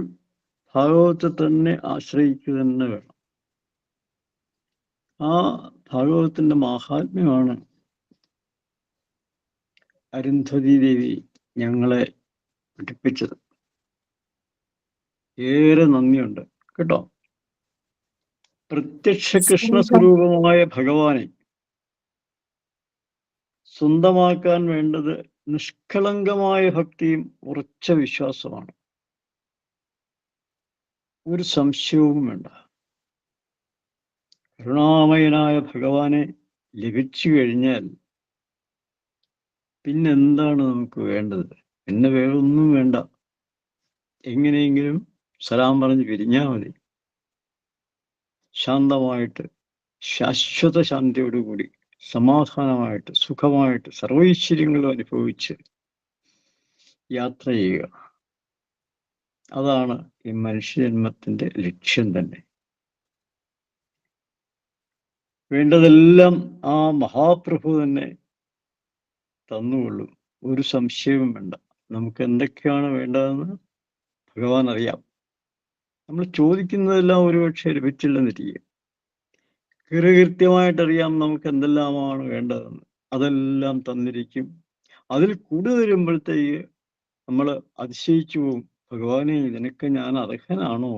ഭാഗവതത്തെ തന്നെ ആശ്രയിക്കുക തന്നെ വേണം. ആ ഭാഗവതത്തിന്റെ മാഹാത്മ്യമാണ് അരുന്ധതി ദേവി ഞങ്ങളെ പഠിപ്പിച്ചത്. ഏറെ നന്ദിയുണ്ട് കേട്ടോ. പ്രത്യക്ഷ കൃഷ്ണ സ്വരൂപമായ ഭഗവാനെ സ്വന്തമാക്കാൻ വേണ്ടത് നിഷ്കളങ്കമായ ഭക്തിയും ഉറച്ച വിശ്വാസമാണ്. ഒരു സംശയവും വേണ്ട. കരുണാമയനായ ഭഗവാനെ ലഭിച്ചു കഴിഞ്ഞാൽ പിന്നെന്താണ് നമുക്ക് വേണ്ടത്? പിന്നെ വേറെ ഒന്നും വേണ്ട. എങ്ങനെയെങ്കിലും സലാം പറഞ്ഞ് പിരിഞ്ഞാൽ മതി. ശാന്തമായിട്ട്, ശാശ്വത ശാന്തിയോടുകൂടി, സമാധാനമായിട്ട്, സുഖമായിട്ട്, സർവൈശ്വര്യങ്ങളും അനുഭവിച്ച് യാത്ര ചെയ്യുക. അതാണ് ഈ മനുഷ്യജന്മത്തിന്റെ ലക്ഷ്യം തന്നെ. വേണ്ടതെല്ലാം ആ മഹാപ്രഭു തന്നെ തന്നുകൊള്ളും. ഒരു സംശയവും വേണ്ട. നമുക്ക് എന്തൊക്കെയാണ് വേണ്ടതെന്ന് ഭഗവാൻ അറിയാം. നമ്മൾ ചോദിക്കുന്നതെല്ലാം ഒരുപക്ഷെ ലഭിച്ചില്ലെന്നിരിക്കും. കൃത്യമായിട്ടറിയാം നമുക്ക് എന്തെല്ലാമാണ് വേണ്ടതെന്ന്. അതെല്ലാം തന്നിരിക്കും. അതിൽ കൂടുതൽ വരുമ്പോഴത്തേക്ക് നമ്മൾ അതിശയിച്ചു പോവും. ഭഗവാനെ, ഇതിനൊക്കെ ഞാൻ അർഹനാണോ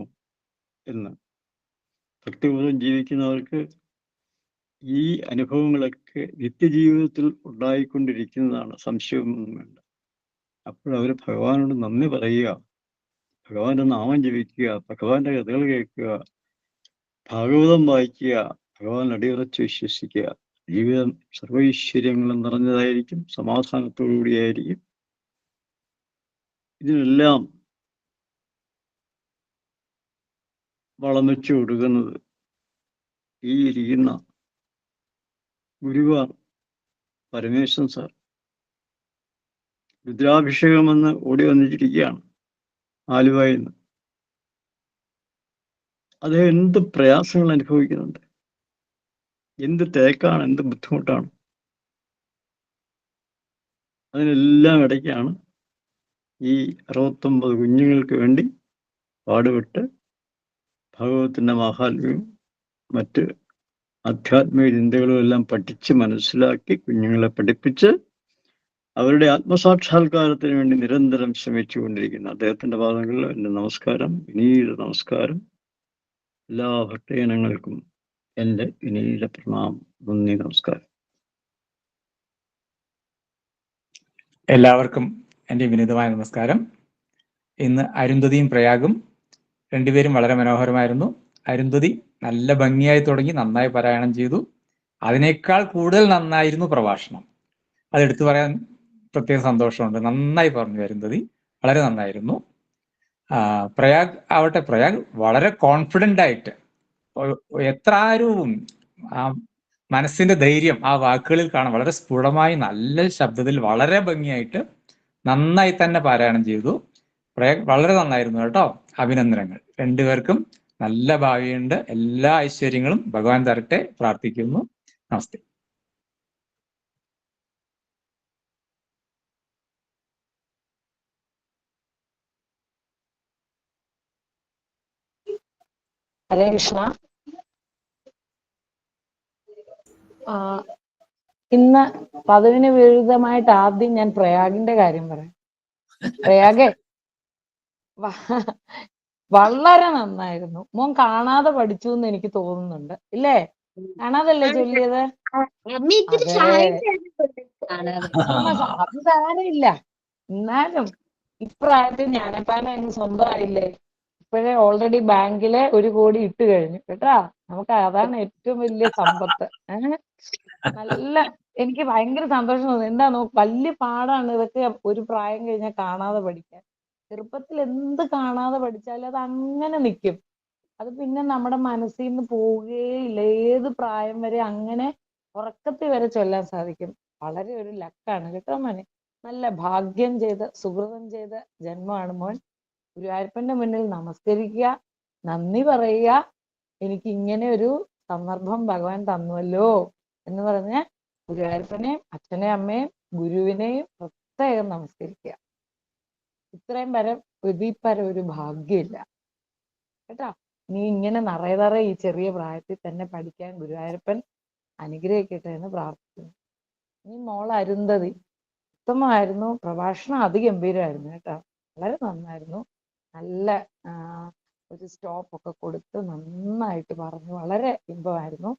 എന്ന്. ഭക്തിപൂർവ്വം ജീവിക്കുന്നവർക്ക് ഈ അനുഭവങ്ങളൊക്കെ നിത്യജീവിതത്തിൽ ഉണ്ടായിക്കൊണ്ടിരിക്കുന്നതാണ്. സംശയമൊന്നും വേണ്ട. അപ്പോഴവർ ഭഗവാനോട് നന്ദി പറയുക, ഭഗവാന്റെ നാമം ജപിക്കുക, ഭഗവാന്റെ കഥകൾ കേൾക്കുക, ഭാഗവതം വായിക്കുക, ഭഗവാൻ അടിയുറച്ച് വിശ്വസിക്കുക. ജീവിതം സർവൈശ്വര്യങ്ങളും നിറഞ്ഞതായിരിക്കും, സമാധാനത്തോടു കൂടിയായിരിക്കും. ഇതിനെല്ലാം വളം വെച്ചു കൊടുക്കുന്നത് ഈ ഇരിക്കുന്ന ഗുരുവാർ പരമേശ്വരൻ സാർ. രുദ്രാഭിഷേകമെന്ന് ഓടി വന്നിരിക്കുകയാണ് ആലുവയിൽ നിന്ന്. അദ്ദേഹം എന്ത് പ്രയാസങ്ങൾ അനുഭവിക്കുന്നുണ്ട്, എന്ത് തിരക്കാണ്, എന്ത് ബുദ്ധിമുട്ടാണ്. അതിനെല്ലാം ഇടയ്ക്കാണ് ഈ 69 കുഞ്ഞുങ്ങൾക്ക് വേണ്ടി പാടുപെട്ട് ഭഗവതത്തിന്റെ മാഹാത്മ്യവും മറ്റ് ആധ്യാത്മിക ചിന്തകളും എല്ലാം പഠിച്ച് മനസ്സിലാക്കി കുഞ്ഞുങ്ങളെ പഠിപ്പിച്ച് അവരുടെ ആത്മസാക്ഷാത്കാരത്തിന് വേണ്ടി നിരന്തരം ശ്രമിച്ചുകൊണ്ടിരിക്കുന്ന അദ്ദേഹത്തിന്റെ പാദങ്ങളിൽ എൻ്റെ നമസ്കാരം, വിനീത നമസ്കാരം. എല്ലാ ഭക്തജനങ്ങൾക്കും എൻ്റെ വിനീത പ്രണാമം, നന്ദി, നമസ്കാരം. എല്ലാവർക്കും എൻ്റെ വിനീതമായ നമസ്കാരം. ഇന്ന് അരുന്ധതിയും പ്രയാഗും രണ്ടുപേരും വളരെ മനോഹരമായിരുന്നു. അരുന്ധതി നല്ല ഭംഗിയായി തുടങ്ങി, നന്നായി പാരായണം ചെയ്തു. അതിനേക്കാൾ കൂടുതൽ നന്നായിരുന്നു പ്രഭാഷണം. അതെടുത്തു പറയാൻ പ്രത്യേക സന്തോഷമുണ്ട്. നന്നായി പറഞ്ഞു അരുന്ധതി, വളരെ നന്നായിരുന്നു. പ്രയാഗ് ആവട്ടെ, പ്രയാഗ് വളരെ കോൺഫിഡൻ്റ് ആയിട്ട് എത്ര ആരും മനസ്സിന്റെ ധൈര്യം ആ വാക്കുകളിൽ കാണാം. വളരെ സ്ഫുടമായി നല്ല ശബ്ദത്തിൽ വളരെ ഭംഗിയായിട്ട് നന്നായി തന്നെ പാരായണം ചെയ്തു. വളരെ നന്നായിരുന്നു കേട്ടോ. അഭിനന്ദനങ്ങൾ. രണ്ടുപേർക്കും നല്ല ഭാവിയുണ്ട്. എല്ലാ ഐശ്വര്യങ്ങളും ഭഗവാൻ തരട്ടെ പ്രാർത്ഥിക്കുന്നു. നമസ്തേ. ഹരേ കൃഷ്ണ. ഇന്ന് പതിവിന് വിരുദ്ധമായിട്ട് ആദ്യം ഞാൻ പ്രയാഗിന്റെ കാര്യം പറയാം. പ്രയാഗേ വളരെ നന്നായിരുന്നു. മോൻ കാണാതെ പഠിച്ചു എന്ന് എനിക്ക് തോന്നുന്നുണ്ട്, ഇല്ലേ? കാണാതല്ലേ ചൊല്ലിയത്? അത് സാരമില്ല. എന്നാലും ഇപ്രായത്തിൽ ജ്ഞാനപ്പാന അങ്ങ് സ്വന്തമായില്ലേ? ഇപ്പോഴേ ഓൾറെഡി ബാങ്കിലെ 1 കോടി ഇട്ട് കഴിഞ്ഞു കേട്ടാ. നമുക്ക് അതാണ് ഏറ്റവും വലിയ സമ്പത്ത്. നല്ല എനിക്ക് ഭയങ്കര സന്തോഷം തോന്നുന്നു. എന്താണോ വലിയ പാടാണ് ഇതൊക്കെ ഒരു പ്രായം കഴിഞ്ഞാൽ കാണാതെ പഠിക്കാൻ. ചെറുപ്പത്തിൽ എന്ത് കാണാതെ പഠിച്ചാലും അത് അങ്ങനെ നിൽക്കും. അത് പിന്നെ നമ്മുടെ മനസ്സിൽ നിന്ന് പോവുകയില്ല. ഏത് പ്രായം വരെ അങ്ങനെ ഉറക്കത്തിൽ വരെ ചൊല്ലാൻ സാധിക്കും. വളരെ ഒരു ലക്കാണ് കേട്ടോ മോനെ. നല്ല ഭാഗ്യം ചെയ്ത് സുഹൃതം ചെയ്ത ജന്മമാണ് മോൻ. ഗുരുവായൂരപ്പന്റെ മുന്നിൽ നമസ്കരിക്കുക, നന്ദി പറയുക. എനിക്ക് ഇങ്ങനെ ഒരു സന്ദർഭം ഭഗവാൻ തന്നുവല്ലോ എന്ന് പറഞ്ഞ് ഗുരുവായൂരപ്പനെയും അച്ഛനെയും അമ്മയും ഗുരുവിനെയും പ്രത്യേകം നമസ്കരിക്കുക. ഇത്രയും വരെ ഇതിപ്പരം ഒരു ഭാഗ്യമില്ല കേട്ടോ. നീ ഇങ്ങനെ നിറയെ ഈ ചെറിയ പ്രായത്തിൽ തന്നെ പഠിക്കാൻ ഗുരുവായൂരപ്പൻ അനുഗ്രഹിക്കട്ടെ എന്ന് പ്രാർത്ഥിക്കുന്നു. നീ മോൾ അരുന്ധതി ഉത്തമമായിരുന്നു. പ്രഭാഷണം അതിഗംഭീരമായിരുന്നു കേട്ടോ. വളരെ നന്നായിരുന്നു. നല്ല ഒരു സ്റ്റോപ്പ് ഒക്കെ കൊടുത്ത് നന്നായിട്ട് പറഞ്ഞു. വളരെ ഇമ്പമായിരുന്നു.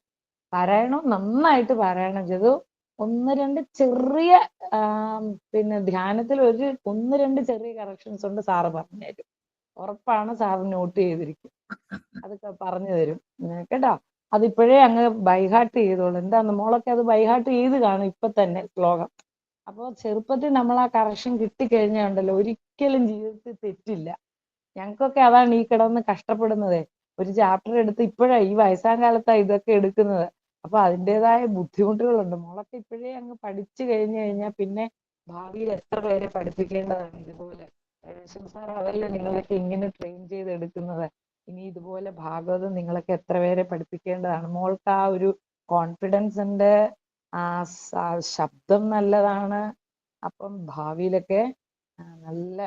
പാരായണം നന്നായിട്ട് പാരായണം ചെയ്തു. 1-2 ചെറിയ പിന്നെ ധ്യാനത്തിൽ 1-2 ചെറിയ കറക്ഷൻസ് ഉണ്ട്. സാറ് പറഞ്ഞു തരും. ഉറപ്പാണ്. സാറ് നോട്ട് ചെയ്തിരിക്കും. അതൊക്കെ പറഞ്ഞു തരും കേട്ടോ. അതിപ്പോഴേ അങ്ങ് ബൈഹാർട്ട് ചെയ്തോളൂ. എന്താന്ന് മോളൊക്കെ അത് ബൈഹാർട്ട് ചെയ്ത് കാണും ഇപ്പൊ തന്നെ ശ്ലോകം. അപ്പോൾ ചെറുപ്പത്തിൽ നമ്മൾ ആ കറക്ഷൻ കിട്ടിക്കഴിഞ്ഞാൽ ഉണ്ടല്ലോ ഒരിക്കലും ജീവിതത്തിൽ തെറ്റില്ല. ഞങ്ങൾക്കൊക്കെ അതാണ് ഈ കിടന്ന് കഷ്ടപ്പെടുന്നത്. ഒരു ചാപ്റ്റർ എടുത്ത് ഇപ്പോഴാണ് ഈ വയസ്സാം കാലത്താണ് ഇതൊക്കെ എടുക്കുന്നത്. അപ്പൊ അതിൻ്റെതായ ബുദ്ധിമുട്ടുകളുണ്ട്. മോളൊക്കെ ഇപ്പോഴേ അങ്ങ് പഠിച്ചു കഴിഞ്ഞാൽ പിന്നെ ഭാവിയിൽ എത്ര പേരെ പഠിപ്പിക്കേണ്ടതാണ്. ഇതുപോലെ സാർ അതല്ലേ നിങ്ങളൊക്കെ ഇങ്ങനെ ട്രെയിൻ ചെയ്ത് എടുക്കുന്നത്. ഇനി ഇതുപോലെ ഭാഗവതം നിങ്ങളൊക്കെ എത്ര പേരെ പഠിപ്പിക്കേണ്ടതാണ്. മോൾക്ക് ആ ഒരു കോൺഫിഡൻസ് ഉണ്ട്. ആ ശബ്ദം നല്ലതാണ്. അപ്പം ഭാവിയിലൊക്കെ നല്ല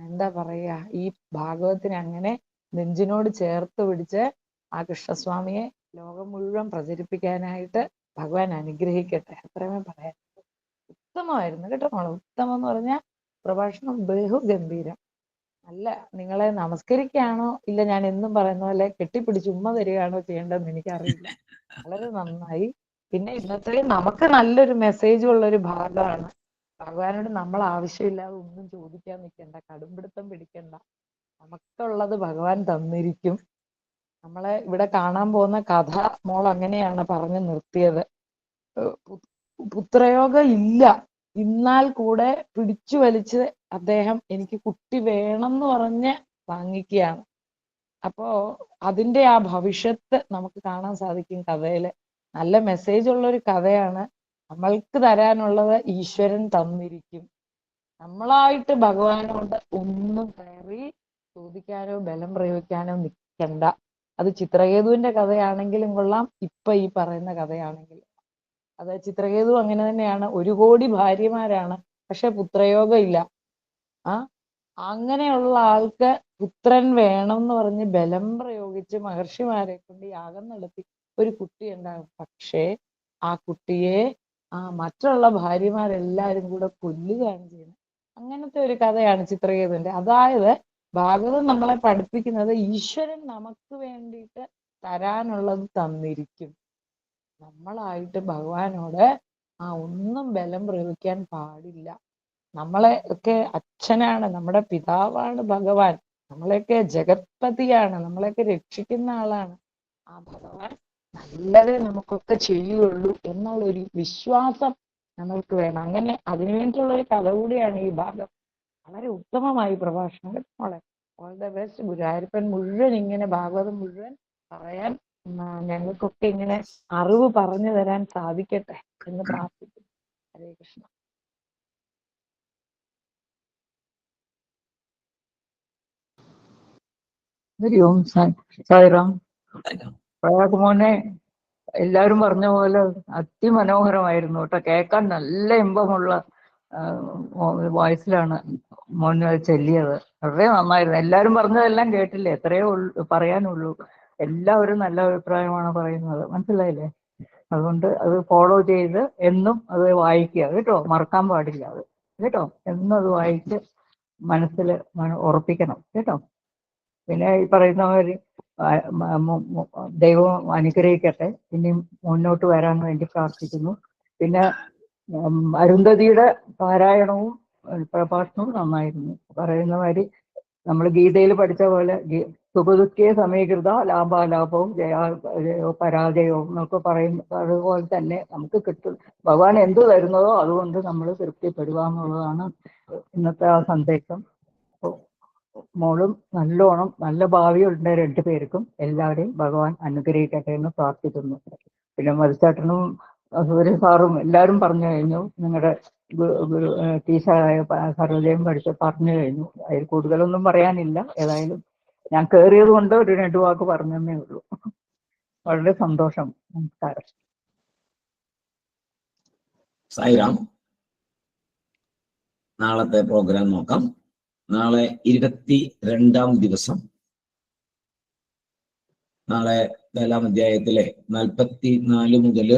എന്താ പറയാ ഈ ഭാഗവത്തിനെ അങ്ങനെ നെഞ്ചിനോട് ചേർത്ത് പിടിച്ച് ആ കൃഷ്ണസ്വാമിയെ ലോകം മുഴുവൻ പ്രചരിപ്പിക്കാനായിട്ട് ഭഗവാൻ അനുഗ്രഹിക്കട്ടെ. അത്രയുമേ പറയാൻ. ഉത്തമമായിരുന്നു കേട്ടോ മോളെ. ഉത്തമം എന്ന് പറഞ്ഞാൽ പ്രഭാഷണം ബഹുഗംഭീരം. അല്ല നിങ്ങളെ നമസ്കരിക്കുകയാണോ ഇല്ല ഞാൻ എന്നും പറയുന്ന പോലെ കെട്ടിപ്പിടിച്ച് ഉമ്മ തരികയാണോ ചെയ്യേണ്ടതെന്ന് എനിക്കറിയില്ല. വളരെ നന്നായി. പിന്നെ ഇന്നത്തെ നമുക്ക് നല്ലൊരു മെസ്സേജ് ഉള്ളൊരു ഭാഗമാണ്. ഭഗവാനോട് നമ്മൾ ആവശ്യമില്ലാതെ ഒന്നും ചോദിക്കാൻ നിൽക്കണ്ട, കടുംപിടുത്തം പിടിക്കണ്ട. നമുക്കുള്ളത് ഭഗവാൻ തന്നിരിക്കും. നമ്മളെ ഇവിടെ കാണാൻ പോകുന്ന കഥ മോൾ അങ്ങനെയാണ് പറഞ്ഞു നിർത്തിയത്. പുത്രയോഗം ഇല്ല. എന്നാൽ കൂടെ പിടിച്ചു വലിച്ച് അദ്ദേഹം എനിക്ക് കുട്ടി വേണം എന്ന് പറഞ്ഞ് വാങ്ങിക്കുകയാണ്. അപ്പോ അതിന്റെ ആ ഭവിഷ്യത്ത് നമുക്ക് കാണാൻ സാധിക്കും കഥയില്. നല്ല മെസ്സേജ് ഉള്ള ഒരു കഥയാണ്. നമ്മൾക്ക് തരാനുള്ളത് ഈശ്വരൻ തന്നിരിക്കും. നമ്മളായിട്ട് ഭഗവാനോട് ഒന്നും കയറി ചോദിക്കാനോ ബലം പ്രയോഗിക്കാനോ നിൽക്കണ്ട. അത് ചിത്രകേതുവിന്റെ കഥയാണെങ്കിലും കൊള്ളാം, ഇപ്പൊ ഈ പറയുന്ന കഥയാണെങ്കിലും. അത് ചിത്രകേതു അങ്ങനെ തന്നെയാണ്. 1 കോടി ഭാര്യമാരാണ്, പക്ഷെ പുത്രയോഗം ഇല്ല. അങ്ങനെയുള്ള ആൾക്ക് പുത്രൻ വേണം എന്ന് പറഞ്ഞ് ബലം പ്രയോഗിച്ച് മഹർഷിമാരെ കൊണ്ട് യാഗം നടത്തി ഒരു കുട്ടി ഉണ്ടാകും. പക്ഷേ ആ കുട്ടിയെ മറ്റുള്ള ഭാര്യമാരെല്ലാരും കൂടെ കൊല്ലുകയാണ് ചെയ്യുന്നത്. അങ്ങനത്തെ ഒരു കഥയാണ് ചിത്രകേതുവിന്റെ. അതായത് ഭാഗവതം നമ്മളെ പഠിപ്പിക്കുന്നത് ഈശ്വരൻ നമുക്ക് വേണ്ടിയിട്ട് തരാനുള്ളത് തന്നിരിക്കും. നമ്മളായിട്ട് ഭഗവാനോട് ഒന്നും ബലം പ്രയോഗിക്കാൻ പാടില്ല. നമ്മളെ ഒക്കെ അച്ഛനാണ്, നമ്മുടെ പിതാവാണ് ഭഗവാൻ. നമ്മളെയൊക്കെ ജഗത്പതിയാണ്, നമ്മളെയൊക്കെ രക്ഷിക്കുന്ന ആളാണ്. ആ ഭഗവാൻ നല്ലതേ നമുക്കൊക്കെ ചെയ്യുള്ളൂ എന്നുള്ളൊരു വിശ്വാസം നമ്മൾക്ക് വേണം. അങ്ങനെ അതിനുവേണ്ടിയുള്ള ഒരു കഥ കൂടിയാണ് ഈ ഭാഗം. വളരെ ഉത്തമമായി പ്രഭാഷണം കേട്ടോ മോളെ. All the best. ഗുരുവായൂരപ്പൻ മുഴുവൻ ഇങ്ങനെ ഭാഗവതം മുഴുവൻ പറയാൻ ഞങ്ങൾക്കൊക്കെ ഇങ്ങനെ അറിവ് പറഞ്ഞു തരാൻ സാധിക്കട്ടെ എന്ന് പ്രാർത്ഥിക്കുന്നു. ഹരേ കൃഷ്ണ. ഹരി ഓം സായിറാം. പ്രയാഗ് മോനെ, എല്ലാവരും പറഞ്ഞ പോലെ അതിമനോഹരമായിരുന്നു കേട്ടോ. കേൾക്കാൻ നല്ല ഇമ്പമുള്ള വോയിസിലാണ് മോൻ അത് ചൊല്ലിയത്. വളരെ നന്നായിരുന്നു. എല്ലാവരും പറഞ്ഞതെല്ലാം കേട്ടില്ലേ? എത്രയേ ഉള്ളൂ പറയാനുള്ളൂ. എല്ലാവരും നല്ല അഭിപ്രായമാണ് പറയുന്നത്, മനസ്സിലായില്ലേ? അതുകൊണ്ട് അത് ഫോളോ ചെയ്ത് എന്നും അത് വായിക്കുക കേട്ടോ. മറക്കാൻ പാടില്ല അത് കേട്ടോ. എന്നും അത് വായിച്ച് മനസ്സിൽ ഉറപ്പിക്കണം കേട്ടോ. പിന്നെ ഈ പറയുന്ന മാതിരി ദൈവം അനുഗ്രഹിക്കട്ടെ. ഇനിയും മുന്നോട്ട് വരാൻ വേണ്ടി പ്രാർത്ഥിക്കുന്നു. പിന്നെ അരുന്ധതിയുടെ പാരായണവും പ്രഭാഷണവും നന്നായിരുന്നു. പറയുന്ന മാതിരി നമ്മൾ ഗീതയിൽ പഠിച്ച പോലെ സുഖദുഃഖേ സമീകൃത ലാഭാലാഭവും ജയോ പരാജയവും എന്നൊക്കെ പറയുന്നത് അതുപോലെ തന്നെ നമുക്ക് കിട്ടും. ഭഗവാൻ എന്ത് തരുന്നതോ അതുകൊണ്ട് നമ്മൾ തൃപ്തിപ്പെടുക എന്നുള്ളതാണ് ഇന്നത്തെ ആ സന്ദേശം. മോളും നല്ലോണം നല്ല ഭാവിയുണ്ട് രണ്ടുപേർക്കും. എല്ലാവരെയും ഭഗവാൻ അനുഗ്രഹിക്കട്ടെ എന്ന് പ്രാർത്ഥിക്കുന്നു. പിന്നെ മത്സ്യാട്ടനും സൂര്യ സാറും എല്ലാവരും പറഞ്ഞു കഴിഞ്ഞു. നിങ്ങളുടെ ടീച്ചറായ സർവജയം പഠിച്ച് പറഞ്ഞു കഴിഞ്ഞു. അതിൽ കൂടുതലൊന്നും പറയാനില്ല. ഏതായാലും ഞാൻ കയറിയത് കൊണ്ട് ഒരു 2 വാക്ക് പറഞ്ഞതേ ഉള്ളൂ. വളരെ സന്തോഷം. നമസ്കാരം. സായിറാം. നാളത്തെ പ്രോഗ്രാം നോക്കാം. നാളെ 22-ാം ദിവസം. നാളെ 4-ാം അധ്യായത്തിലെ 44 മുതൽ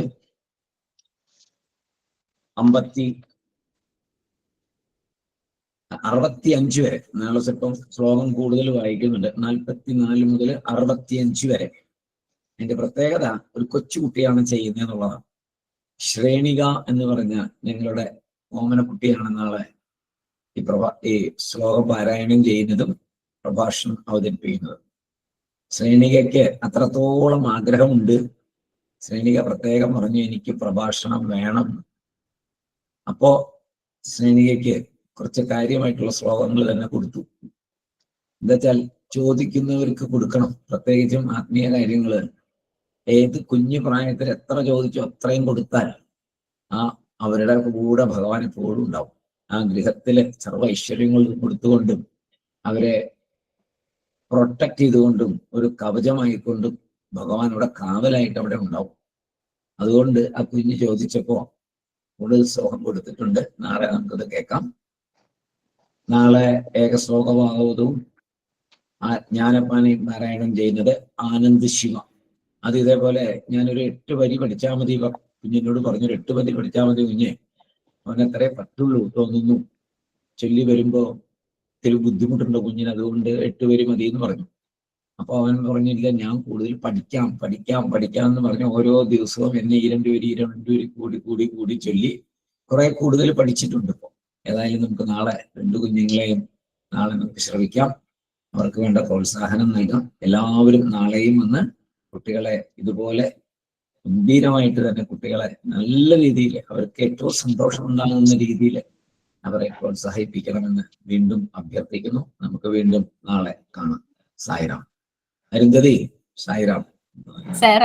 65 വരെ. നാളെ സ്വല്പം ശ്ലോകം കൂടുതൽ വായിക്കുന്നുണ്ട്. 44 മുതൽ 65 വരെ. അതിന്റെ പ്രത്യേകത ഒരു കൊച്ചുകുട്ടിയാണ് ചെയ്യുന്നത് എന്നുള്ളതാണ്. ശ്രേണിക എന്ന് പറഞ്ഞ ഞങ്ങളുടെ ഓമനക്കുട്ടിയാണ് നാളെ ഈ ശ്ലോകം പാരായണം ചെയ്യുന്നതും പ്രഭാഷണം അവതരിപ്പിക്കുന്നതും. ശ്രേണികയ്ക്ക് അത്രത്തോളം ആഗ്രഹമുണ്ട്. ശ്രേണിക പ്രത്യേകം പറഞ്ഞു എനിക്ക് പ്രഭാഷണം വേണം. അപ്പോ ശ്രേണികയ്ക്ക് കുറച്ച് കാര്യമായിട്ടുള്ള ശ്ലോകങ്ങൾ തന്നെ കൊടുത്തു. എന്താച്ചാൽ ചോദിക്കുന്നവർക്ക് കൊടുക്കണം. പ്രത്യേകിച്ചും ആത്മീയ കാര്യങ്ങള് ഏത് കുഞ്ഞു പ്രായത്തിൽ എത്ര ചോദിച്ചോ അത്രയും കൊടുത്താൽ അവരുടെ കൂടെ ഭഗവാൻ എപ്പോഴും ഉണ്ടാവും. ആ ഗൃഹത്തിലെ സർവ്വ ഐശ്വര്യങ്ങളും കൊടുത്തുകൊണ്ടും അവരെ പ്രൊട്ടക്ട് ചെയ്തുകൊണ്ടും ഒരു കവചമായിക്കൊണ്ടും ഭഗവാൻ അവിടെ കാവലായിട്ട് അവിടെ ഉണ്ടാവും. അതുകൊണ്ട് ആ കുഞ്ഞ് ചോദിച്ചപ്പോ കൂടുതൽ ശ്ലോകം കൊടുത്തിട്ടുണ്ട്. നാളെ നമുക്കത് കേൾക്കാം. നാളെ ഏകശ്ലോകഭാഗവതവും ജ്ഞാനപ്പാനയും പാരായണം ചെയ്യുന്നത് ആനന്ദ് ശിവ. അത് ഇതേപോലെ ഞാനൊരു 8 വരി പഠിച്ചാൽ മതി. കുഞ്ഞിനോട് പറഞ്ഞൊരു 8 വരി പഠിച്ചാൽ മതി കുഞ്ഞെ, അവനത്രേ പറ്റുള്ളൂ തോന്നുന്നു. ചൊല്ലി വരുമ്പോ ഇത്തിരി ബുദ്ധിമുട്ടുണ്ട് കുഞ്ഞിന്, അതുകൊണ്ട് 8 വരി മതി എന്ന് പറഞ്ഞു. അപ്പൊ അവൻ പറഞ്ഞില്ല, ഞാൻ കൂടുതൽ പഠിക്കാം എന്ന് പറഞ്ഞ് ഓരോ ദിവസവും എന്നെ 2 വരി കൂടി ചൊല്ലി കുറെ കൂടുതൽ പഠിച്ചിട്ടുണ്ട്. ഇപ്പൊ ഏതായാലും നമുക്ക് നാളെ 2 കുഞ്ഞുങ്ങളെയും നാളെ നമുക്ക് ശ്രമിക്കാം. അവർക്ക് വേണ്ട പ്രോത്സാഹനം നൽകാം. എല്ലാവരും നാളെയും വന്ന് കുട്ടികളെ ഇതുപോലെ ഗംഭീരമായിട്ട് തന്നെ കുട്ടികളെ നല്ല രീതിയിൽ അവർക്ക് ഏറ്റവും സന്തോഷം ഉണ്ടാകുന്ന രീതിയിൽ അവരെ പ്രോത്സാഹിപ്പിക്കണമെന്ന് വീണ്ടും അഭ്യർത്ഥിക്കുന്നു. നമുക്ക് വീണ്ടും നാളെ കാണാം. സായിറാം. അരുന്ധതി, സായിറാം. സാർ